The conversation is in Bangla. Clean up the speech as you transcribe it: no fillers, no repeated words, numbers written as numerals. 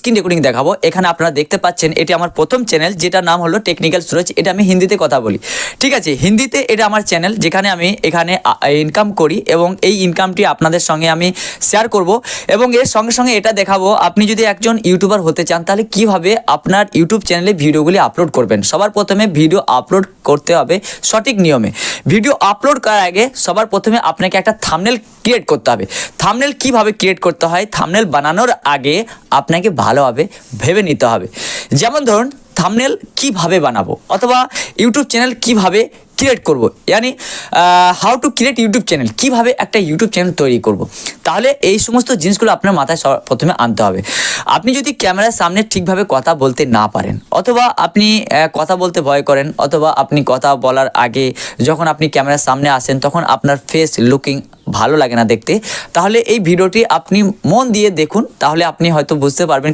স্ক্রিন রেকর্ডিং দেখাবো। এখানে আপনারা দেখতে পাচ্ছেন এটি আমার প্রথম চ্যানেল, যেটার নাম হলো টেকনিক্যাল সুরজ। এটা আমি হিন্দিতে কথা বলি, ঠিক আছে। হিন্দিতে এটা আমার চ্যানেল, যেখানে আমি এখানে ইনকাম করি এবং এই ইনকামটি আপনাদের সঙ্গে আমি শেয়ার করব এবং এর সঙ্গে সঙ্গে এটা দেখাবো আপনি যদি একজন ইউটিউবার হতে চান তাহলে কিভাবে আপনার ইউটিউব চ্যানেলে ভিডিওগুলি আপলোড করবেন। সবার প্রথমে ভিডিও আপলোড করতে হবে সঠিক নিয়মে। ভিডিও আপলোড করার আগে সবার প্রথমে আপনাকে একটা থাম্বনেল ক্রিয়েট করতে হবে। থাম্বনেল কিভাবে ক্রিয়েট করতে হয়, থাম্বনেল বানানোর আগে আপনাকে ভালোভাবে ভেবে নিতে হবে। যেমন ধরুন থাম্বনেল কিভাবে বানাবো অথবা ইউটিউব চ্যানেল কিভাবে ক্রিয়েট করব, ইয়ানি how to create YouTube channel, কিভাবে একটা ইউটিউব চ্যানেল তৈরি করব। তাহলে এই সমস্ত জিনিসগুলো আপনার মাথায় প্রথমে আনতে হবে। আপনি যদি ক্যামেরার সামনে ঠিকভাবে কথা বলতে না পারেন, অথবা আপনি কথা বলতে ভয় করেন, অথবা আপনি কথা বলার আগে যখন আপনি ক্যামেরার সামনে আসেন তখন আপনার ফেস লুকিং ভালো লাগে না দেখতে, তাহলে এই ভিডিওটি আপনি মন দিয়ে দেখুন, তাহলে আপনি হয়তো বুঝতে পারবেন।